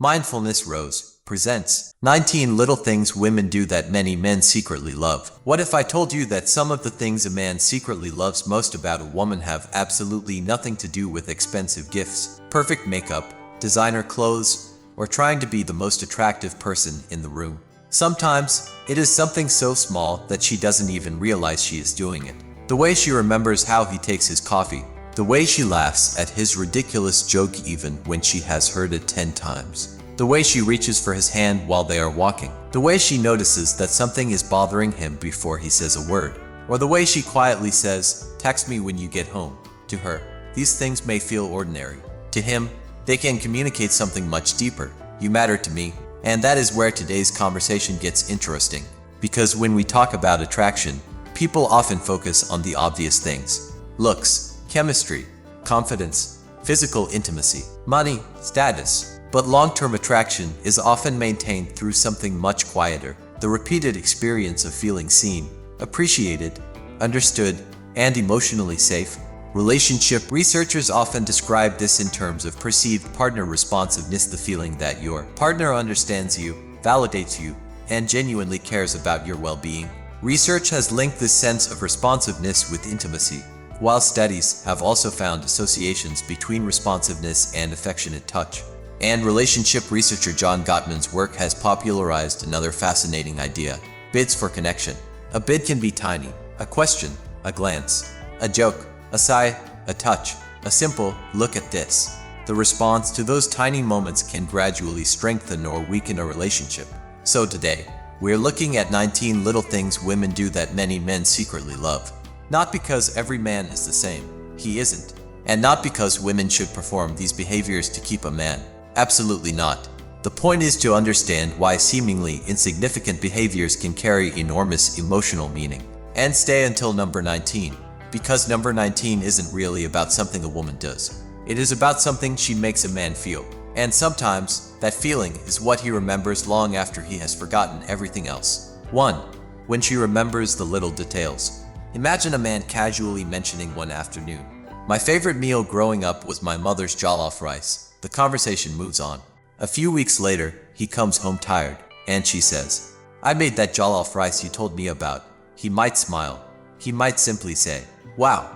Mindfulness Rose presents 19 little things women do that many men secretly love. What if I told you that some of the things a man secretly loves most about a woman have absolutely nothing to do with expensive gifts, perfect makeup, designer clothes, or trying to be the most attractive person in the room? Sometimes, it is something so small that she doesn't even realize she is doing it. The way she remembers how he takes his coffee. The way she laughs at his ridiculous joke even when she has heard it 10 times. The way she reaches for his hand while they are walking. The way she notices that something is bothering him before he says a word. Or the way she quietly says, "Text me when you get home." To her, these things may feel ordinary. To him, they can communicate something much deeper. You matter to me. And that is where today's conversation gets interesting. Because when we talk about attraction, people often focus on the obvious things. Looks, chemistry, confidence, physical intimacy, money, status. But long-term attraction is often maintained through something much quieter. The repeated experience of feeling seen, appreciated, understood, and emotionally safe. Relationship researchers often describe this in terms of perceived partner responsiveness, the feeling that your partner understands you, validates you, and genuinely cares about your well-being. Research has linked this sense of responsiveness with intimacy, while studies have also found associations between responsiveness and affectionate touch. And relationship researcher John Gottman's work has popularized another fascinating idea: bids for connection. A bid can be tiny: a question, a glance, a joke, a sigh, a touch, a simple "look at this." The response to those tiny moments can gradually strengthen or weaken a relationship. So today, we're looking at 19 little things women do that many men secretly love. Not because every man is the same. He isn't. And not because women should perform these behaviors to keep a man. Absolutely not. The point is to understand why seemingly insignificant behaviors can carry enormous emotional meaning. And stay until number 19. Because number 19 isn't really about something a woman does. It is about something she makes a man feel. And sometimes, that feeling is what he remembers long after he has forgotten everything else. 1. When she remembers the little details. Imagine a man casually mentioning one afternoon, "My favorite meal growing up was my mother's jollof rice." The conversation moves on. A few weeks later, he comes home tired, and she says, "I made that jollof rice you told me about." He might smile. He might simply say, "Wow,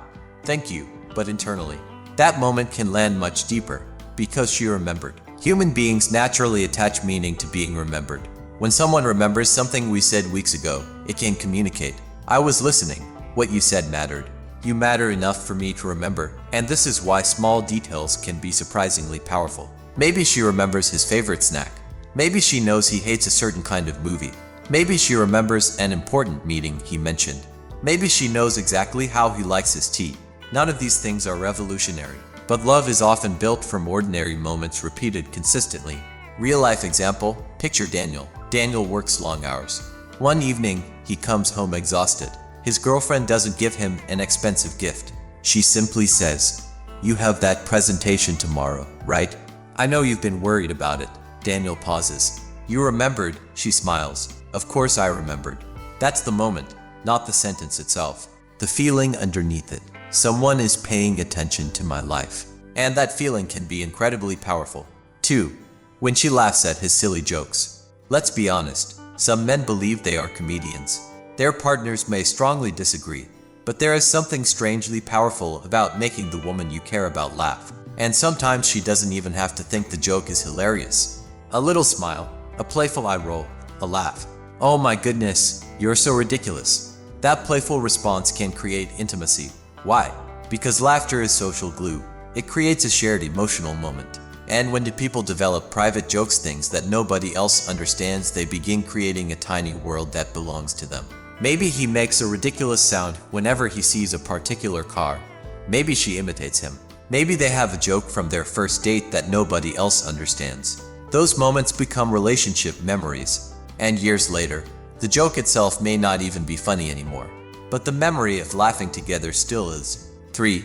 thank you," but internally, that moment can land much deeper, because she remembered. Human beings naturally attach meaning to being remembered. When someone remembers something we said weeks ago, it can communicate, "I was listening. What you said mattered. You matter enough for me to remember." And this is why small details can be surprisingly powerful. Maybe she remembers his favorite snack. Maybe she knows he hates a certain kind of movie. Maybe she remembers an important meeting he mentioned. Maybe she knows exactly how he likes his tea. None of these things are revolutionary, but love is often built from ordinary moments repeated consistently. Real-life example, picture Daniel. Daniel works long hours. One evening, he comes home exhausted. His girlfriend doesn't give him an expensive gift. She simply says, "You have that presentation tomorrow, right? I know you've been worried about it." Daniel pauses. "You remembered," she smiles. "Of course I remembered." That's the moment, not the sentence itself. The feeling underneath it. Someone is paying attention to my life. And that feeling can be incredibly powerful. 2. When she laughs at his silly jokes. Let's be honest, some men believe they are comedians. Their partners may strongly disagree, but there is something strangely powerful about making the woman you care about laugh. And sometimes she doesn't even have to think the joke is hilarious. A little smile, a playful eye roll, a laugh. "Oh my goodness, you're so ridiculous." That playful response can create intimacy. Why? Because laughter is social glue. It creates a shared emotional moment. And when the people develop private jokes, things that nobody else understands, they begin creating a tiny world that belongs to them. Maybe he makes a ridiculous sound whenever he sees a particular car. Maybe she imitates him. Maybe they have a joke from their first date that nobody else understands. Those moments become relationship memories. And years later, the joke itself may not even be funny anymore. But the memory of laughing together still is. 3.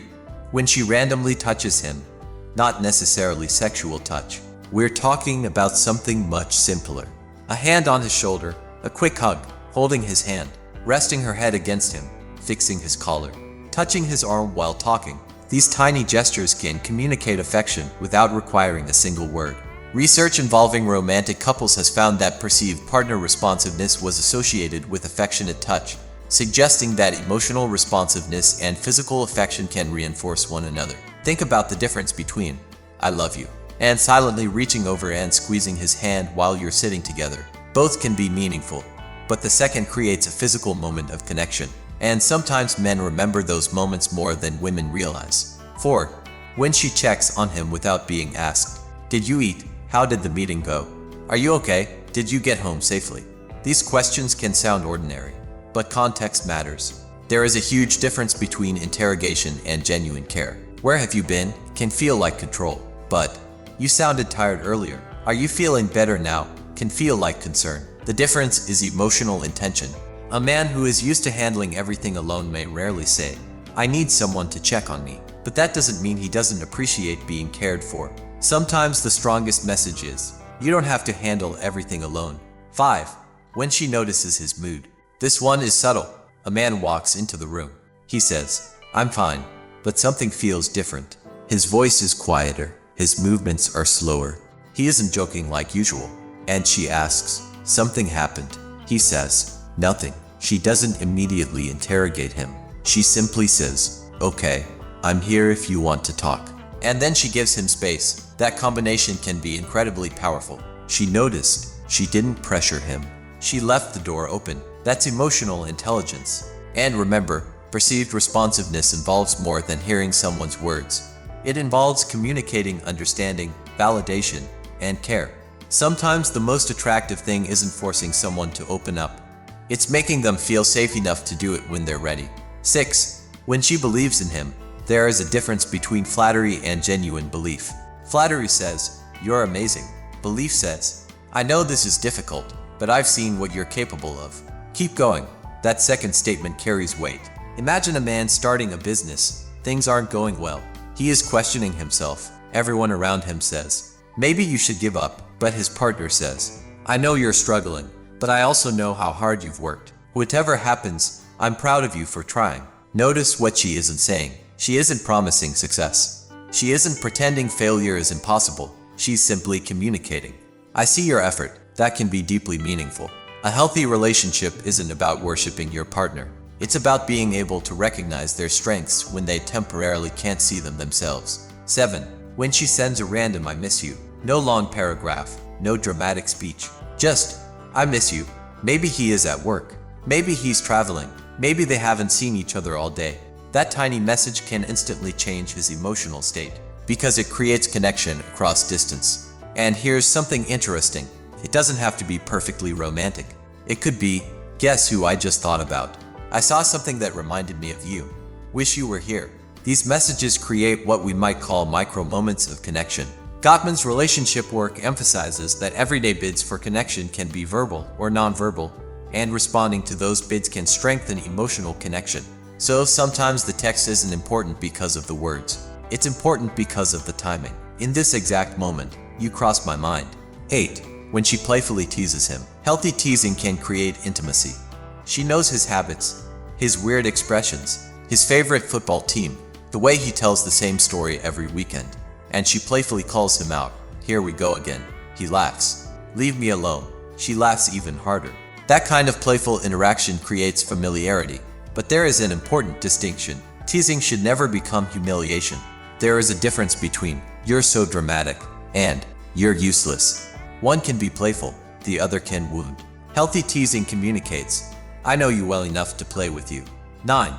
When she randomly touches him. Not necessarily sexual touch. We're talking about something much simpler. A hand on his shoulder, a quick hug, holding his hand, resting her head against him, fixing his collar, touching his arm while talking. These tiny gestures can communicate affection without requiring a single word. Research involving romantic couples has found that perceived partner responsiveness was associated with affectionate touch, suggesting that emotional responsiveness and physical affection can reinforce one another. Think about the difference between "I love you" and silently reaching over and squeezing his hand while you're sitting together. Both can be meaningful, but the second creates a physical moment of connection, and sometimes men remember those moments more than women realize. 4. When she checks on him without being asked. Did you eat? How did the meeting go? Are you okay? Did you get home safely? These questions can sound ordinary, but context matters. There is a huge difference between interrogation and genuine care. "Where have you been?" can feel like control, but "you sounded tired earlier. Are you feeling better now?" can feel like concern. The difference is emotional intention. A man who is used to handling everything alone may rarely say, "I need someone to check on me," but that doesn't mean he doesn't appreciate being cared for. Sometimes the strongest message is, "You don't have to handle everything alone." 5. When she notices his mood. This one is subtle. A man walks into the room. He says, "I'm fine, but something feels different." His voice is quieter. His movements are slower. He isn't joking like usual. And she asks, "Something happened?" He says, "Nothing." She doesn't immediately interrogate him. She simply says, "Okay, I'm here if you want to talk." And then she gives him space. That combination can be incredibly powerful. She noticed. She didn't pressure him. She left the door open. That's emotional intelligence. And remember, perceived responsiveness involves more than hearing someone's words. It involves communicating understanding, validation, and care. Sometimes the most attractive thing isn't forcing someone to open up. It's making them feel safe enough to do it when they're ready. 6. When she believes in him. There is a difference between flattery and genuine belief. Flattery says, "You're amazing." Belief says, "I know this is difficult, but I've seen what you're capable of. Keep going." That second statement carries weight. Imagine a man starting a business. Things aren't going well. He is questioning himself. Everyone around him says, "Maybe you should give up." But his partner says, "I know you're struggling, but I also know how hard you've worked. Whatever happens, I'm proud of you for trying." Notice what she isn't saying. She isn't promising success. She isn't pretending failure is impossible. She's simply communicating. "I see your effort." That can be deeply meaningful. A healthy relationship isn't about worshiping your partner. It's about being able to recognize their strengths when they temporarily can't see them themselves. 7. When she sends a random "I miss you." No long paragraph, no dramatic speech. Just, "I miss you." Maybe he is at work. Maybe he's traveling. Maybe they haven't seen each other all day. That tiny message can instantly change his emotional state because it creates connection across distance. And here's something interesting. It doesn't have to be perfectly romantic. It could be, "Guess who I just thought about? I saw something that reminded me of you. Wish you were here." These messages create what we might call micro moments of connection. Gottman's relationship work emphasizes that everyday bids for connection can be verbal or nonverbal, and responding to those bids can strengthen emotional connection. So sometimes the text isn't important because of the words. It's important because of the timing. "In this exact moment, you crossed my mind." 8. When she playfully teases him. Healthy teasing can create intimacy. She knows his habits, his weird expressions, his favorite football team, the way he tells the same story every weekend. And she playfully calls him out. "Here we go again." He laughs. "Leave me alone." She laughs even harder. That kind of playful interaction creates familiarity. But there is an important distinction. Teasing should never become humiliation. There is a difference between "you're so dramatic" and "you're useless." One can be playful, the other can wound. Healthy teasing communicates, "I know you well enough to play with you." 9.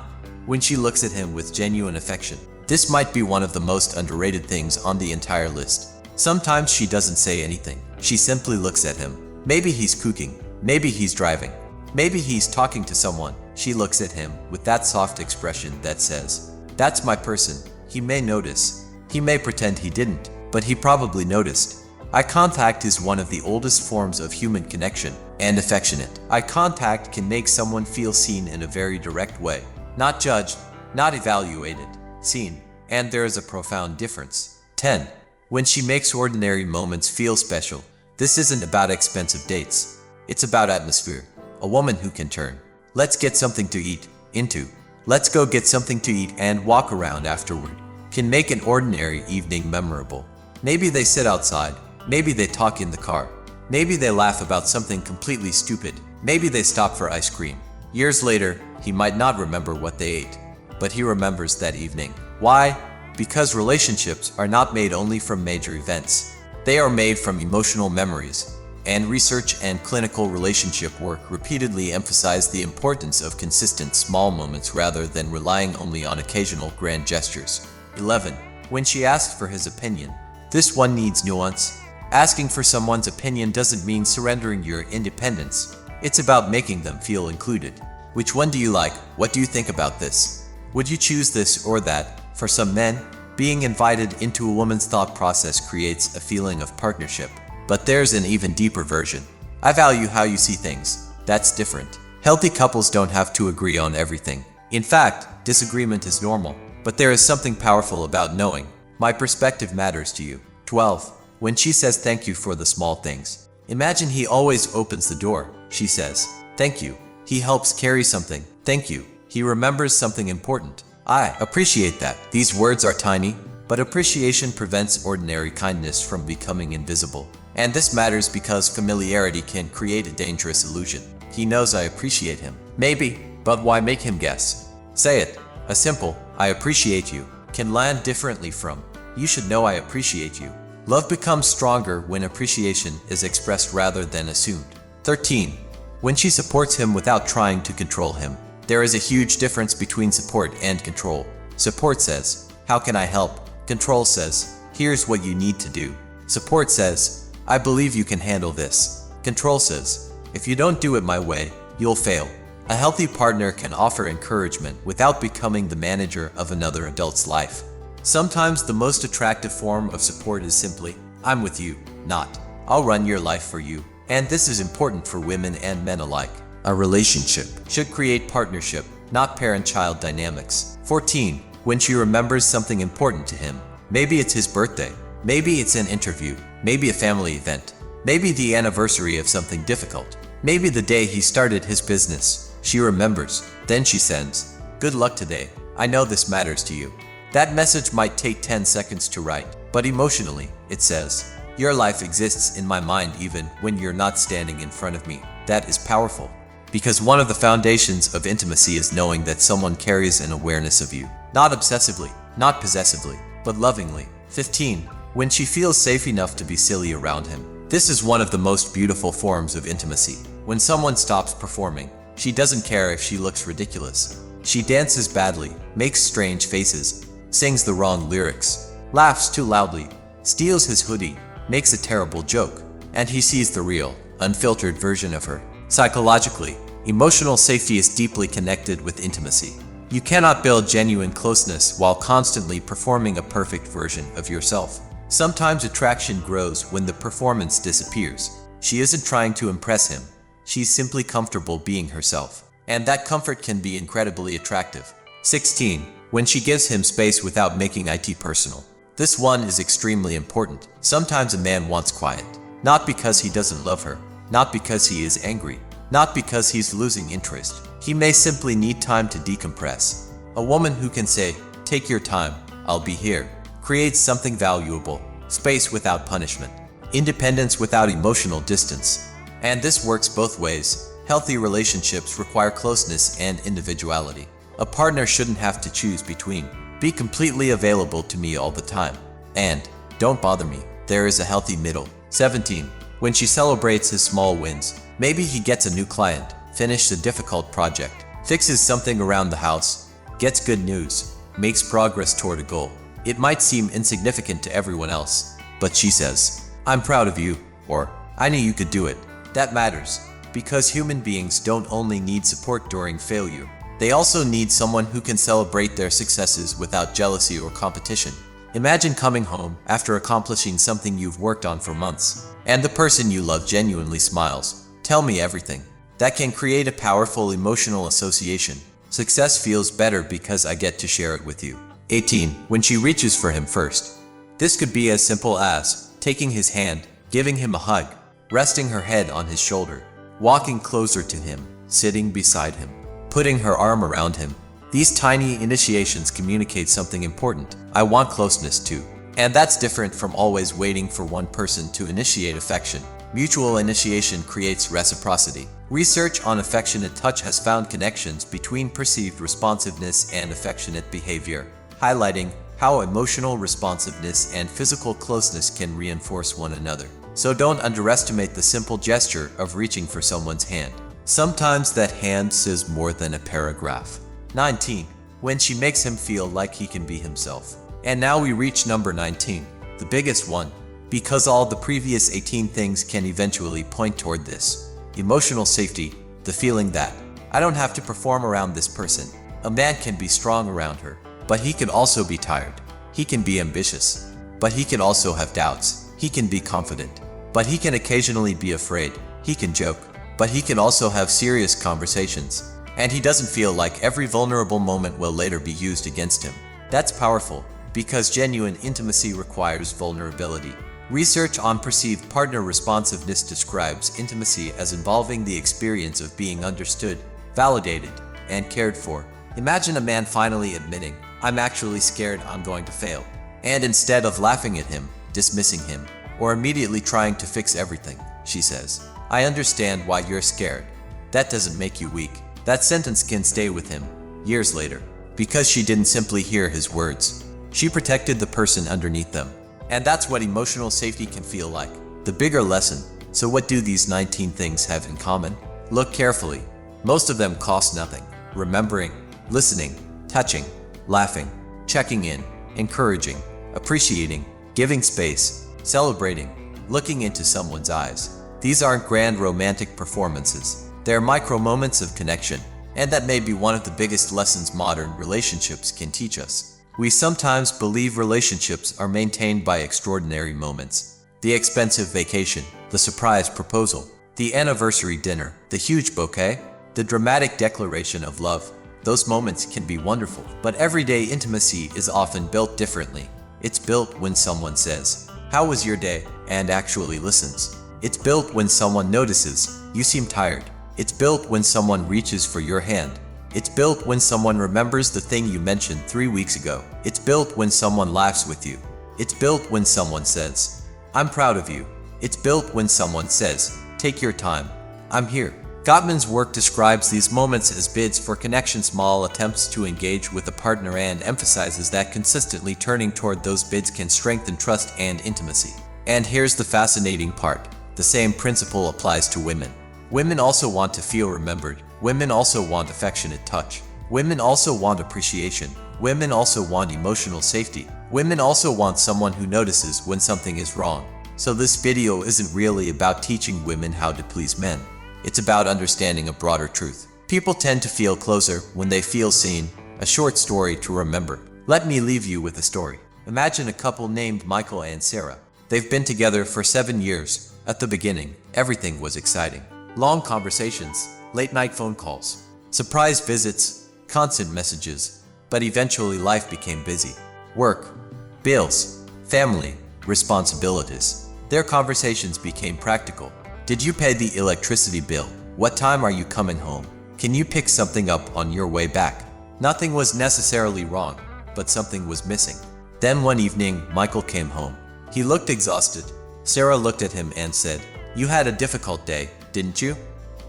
When she looks at him with genuine affection. This might be one of the most underrated things on the entire list. Sometimes she doesn't say anything. She simply looks at him. Maybe he's cooking. Maybe he's driving. Maybe he's talking to someone. She looks at him with that soft expression that says, "That's my person." He may notice. He may pretend he didn't, but he probably noticed. Eye contact is one of the oldest forms of human connection, and affectionate eye contact can make someone feel seen in a very direct way. Not judged, not evaluated, seen. And there is a profound difference. 10. When she makes ordinary moments feel special. This isn't about expensive dates. It's about atmosphere. A woman who can turn "let's get something to eat" into "let's go get something to eat and walk around afterward" can make an ordinary evening memorable. Maybe they sit outside. Maybe they talk in the car. Maybe they laugh about something completely stupid. Maybe they stop for ice cream. Years later, he might not remember what they ate, but he remembers that evening. Why? Because relationships are not made only from major events. They are made from emotional memories, and research and clinical relationship work repeatedly emphasize the importance of consistent small moments rather than relying only on occasional grand gestures. 11. When she asked for his opinion. This one needs nuance. Asking for someone's opinion doesn't mean surrendering your independence. It's about making them feel included. Which one do you like? What do you think about this? Would you choose this or that? For some men, being invited into a woman's thought process creates a feeling of partnership. But there's an even deeper version. I value how you see things. That's different. Healthy couples don't have to agree on everything. In fact, disagreement is normal. But there is something powerful about knowing, my perspective matters to you. 12. When she says thank you for the small things. Imagine he always opens the door. She says, thank you. He helps carry something. Thank you. He remembers something important. I appreciate that. These words are tiny, but appreciation prevents ordinary kindness from becoming invisible. And this matters because familiarity can create a dangerous illusion. He knows I appreciate him. Maybe, but why make him guess? Say it. A simple, I appreciate you, can land differently from, you should know I appreciate you. Love becomes stronger when appreciation is expressed rather than assumed. 13. When she supports him without trying to control him. There is a huge difference between support and control. Support says, how can I help? Control says, here's what you need to do. Support says, I believe you can handle this. Control says, if you don't do it my way, you'll fail. A healthy partner can offer encouragement without becoming the manager of another adult's life. Sometimes the most attractive form of support is simply, I'm with you, not, I'll run your life for you. And this is important for women and men alike. A relationship should create partnership, not parent-child dynamics. 14. When she remembers something important to him. Maybe it's his birthday. Maybe it's an interview. Maybe a family event. Maybe the anniversary of something difficult. Maybe the day he started his business. She remembers. Then she sends, good luck today. I know this matters to you. That message might take 10 seconds to write, but emotionally, it says, your life exists in my mind even when you're not standing in front of me. That is powerful. Because one of the foundations of intimacy is knowing that someone carries an awareness of you. Not obsessively, not possessively, but lovingly. 15. When she feels safe enough to be silly around him. This is one of the most beautiful forms of intimacy. When someone stops performing, she doesn't care if she looks ridiculous. She dances badly, makes strange faces, sings the wrong lyrics, laughs too loudly, steals his hoodie, makes a terrible joke, and he sees the real, unfiltered version of her. Psychologically, emotional safety is deeply connected with intimacy. You cannot build genuine closeness while constantly performing a perfect version of yourself. Sometimes attraction grows when the performance disappears. She isn't trying to impress him. She's simply comfortable being herself. And that comfort can be incredibly attractive. 16. When she gives him space without making it personal. This one is extremely important. Sometimes a man wants quiet. Not because he doesn't love her. Not because he is angry. Not because he's losing interest. He may simply need time to decompress. A woman who can say, take your time, I'll be here, creates something valuable. Space without punishment. Independence without emotional distance. And this works both ways. Healthy relationships require closeness and individuality. A partner shouldn't have to choose between, be completely available to me all the time, and don't bother me. There is a healthy middle. 17. When she celebrates his small wins. Maybe he gets a new client, finishes a difficult project, fixes something around the house, gets good news, makes progress toward a goal. It might seem insignificant to everyone else, but she says, I'm proud of you, or I knew you could do it. That matters, because human beings don't only need support during failure. They also need someone who can celebrate their successes without jealousy or competition. Imagine coming home after accomplishing something you've worked on for months, and the person you love genuinely smiles. Tell me everything. That can create a powerful emotional association. Success feels better because I get to share it with you. 18. When she reaches for him first. This could be as simple as taking his hand, giving him a hug, resting her head on his shoulder, walking closer to him, sitting beside him, putting her arm around him. These tiny initiations communicate something important. I want closeness too. And that's different from always waiting for one person to initiate affection. Mutual initiation creates reciprocity. Research on affectionate touch has found connections between perceived responsiveness and affectionate behavior, highlighting how emotional responsiveness and physical closeness can reinforce one another. So don't underestimate the simple gesture of reaching for someone's hand. Sometimes that hand says more than a paragraph. 19. When she makes him feel like he can be himself. And now we reach number 19, the biggest one, because all the previous 18 things can eventually point toward this. Emotional safety, the feeling that I don't have to perform around this person. A man can be strong around her, but he can also be tired. He can be ambitious, but he can also have doubts. He can be confident, but he can occasionally be afraid. He can joke, but he can also have serious conversations. And he doesn't feel like every vulnerable moment will later be used against him. That's powerful, because genuine intimacy requires vulnerability. Research on perceived partner responsiveness describes intimacy as involving the experience of being understood, validated, and cared for. Imagine a man finally admitting, "I'm actually scared I'm going to fail." And instead of laughing at him, dismissing him, or immediately trying to fix everything, she says, "I understand why you're scared." That doesn't make you weak. That sentence can stay with him years later, because she didn't simply hear his words. She protected the person underneath them. And that's what emotional safety can feel like. The bigger lesson. So what do these 19 things have in common? Look carefully. Most of them cost nothing. Remembering, listening, touching, laughing, checking in, encouraging, appreciating, giving space, celebrating, looking into someone's eyes. These aren't grand romantic performances. They're micro moments of connection. And that may be one of the biggest lessons modern relationships can teach us. We sometimes believe relationships are maintained by extraordinary moments. The expensive vacation, the surprise proposal, the anniversary dinner, the huge bouquet, the dramatic declaration of love. Those moments can be wonderful, but everyday intimacy is often built differently. It's built when someone says, "How was your day?" and actually listens. It's built when someone notices, "You seem tired." It's built when someone reaches for your hand. It's built when someone remembers the thing you mentioned 3 weeks ago. It's built when someone laughs with you. It's built when someone says, "I'm proud of you." It's built when someone says, "Take your time. I'm here." Gottman's work describes these moments as bids for connection, small attempts to engage with a partner, and emphasizes that consistently turning toward those bids can strengthen trust and intimacy. And here's the fascinating part. The same principle applies to women. Women also want to feel remembered. Women also want affectionate touch. Women also want appreciation. Women also want emotional safety. Women also want someone who notices when something is wrong. So this video isn't really about teaching women how to please men. It's about understanding a broader truth. People tend to feel closer when they feel seen. A short story to remember. Let me leave you with a story. Imagine a couple named Michael and Sarah. They've been together for 7 years. At the beginning, everything was exciting. Long conversations, late-night phone calls, surprise visits, constant messages. But eventually life became busy. Work, bills, family, responsibilities. Their conversations became practical. Did you pay the electricity bill? What time are you coming home? Can you pick something up on your way back? Nothing was necessarily wrong, but something was missing. Then one evening, Michael came home. He looked exhausted. Sarah looked at him and said, "You had a difficult day, didn't you?"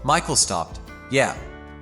Michael stopped. "Yeah."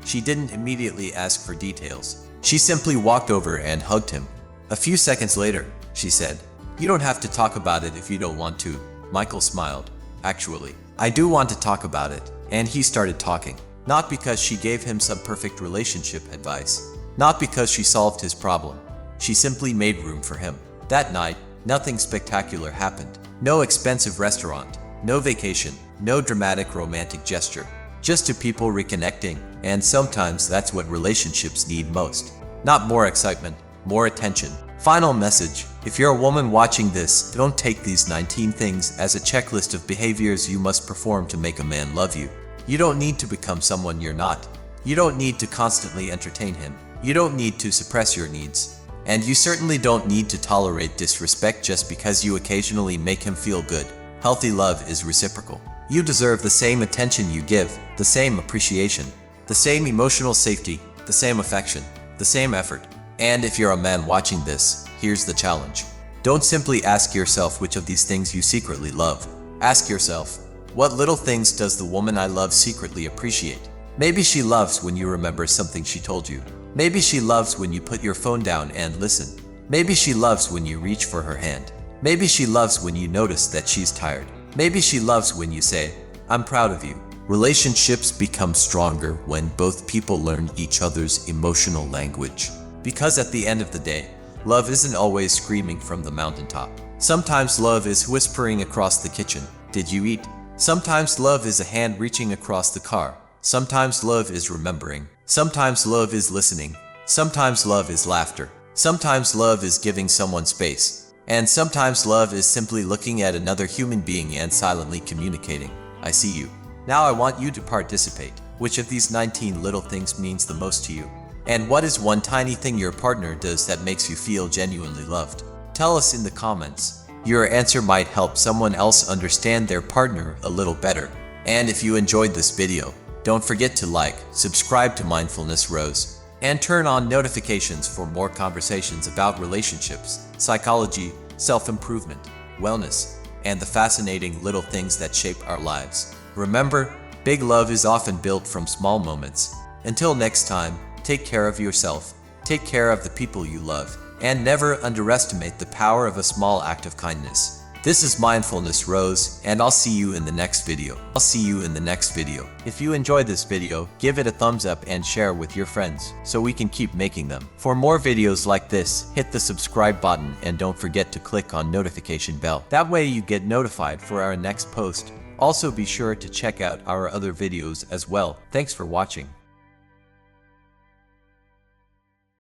She didn't immediately ask for details. She simply walked over and hugged him. A few seconds later, she said, "You don't have to talk about it if you don't want to." Michael smiled. "Actually, I do want to talk about it." And he started talking. Not because she gave him some perfect relationship advice. Not because she solved his problem. She simply made room for him. That night, nothing spectacular happened. No expensive restaurant. No vacation. No dramatic romantic gesture. Just two people reconnecting. And sometimes that's what relationships need most. Not more excitement, more attention. Final message. If you're a woman watching this, don't take these 19 things as a checklist of behaviors you must perform to make a man love you. You don't need to become someone you're not. You don't need to constantly entertain him. You don't need to suppress your needs. And you certainly don't need to tolerate disrespect just because you occasionally make him feel good. Healthy love is reciprocal. You deserve the same attention you give, the same appreciation, the same emotional safety, the same affection, the same effort. And if you're a man watching this, here's the challenge. Don't simply ask yourself which of these things you secretly love. Ask yourself, what little things does the woman I love secretly appreciate? Maybe she loves when you remember something she told you. Maybe she loves when you put your phone down and listen. Maybe she loves when you reach for her hand. Maybe she loves when you notice that she's tired. Maybe she loves when you say, I'm proud of you. Relationships become stronger when both people learn each other's emotional language. Because at the end of the day, love isn't always screaming from the mountaintop. Sometimes love is whispering across the kitchen, did you eat? Sometimes love is a hand reaching across the car. Sometimes love is remembering. Sometimes love is listening. Sometimes love is laughter. Sometimes love is giving someone space. And sometimes love is simply looking at another human being and silently communicating, I see you. Now I want you to participate. Which of these 19 little things means the most to you? And what is one tiny thing your partner does that makes you feel genuinely loved? Tell us in the comments. Your answer might help someone else understand their partner a little better. And if you enjoyed this video, don't forget to like, subscribe to Mindfulness Rose, and turn on notifications for more conversations about relationships, psychology, self-improvement, wellness, and the fascinating little things that shape our lives. Remember, big love is often built from small moments. Until next time, take care of yourself, take care of the people you love, and never underestimate the power of a small act of kindness. This is Mindfulness Rose, and I'll see you in the next video. If you enjoyed this video, give it a thumbs up and share with your friends so we can keep making them. For more videos like this, hit the subscribe button and don't forget to click on notification bell. That way you get notified for our next post. Also be sure to check out our other videos as well. Thanks for watching.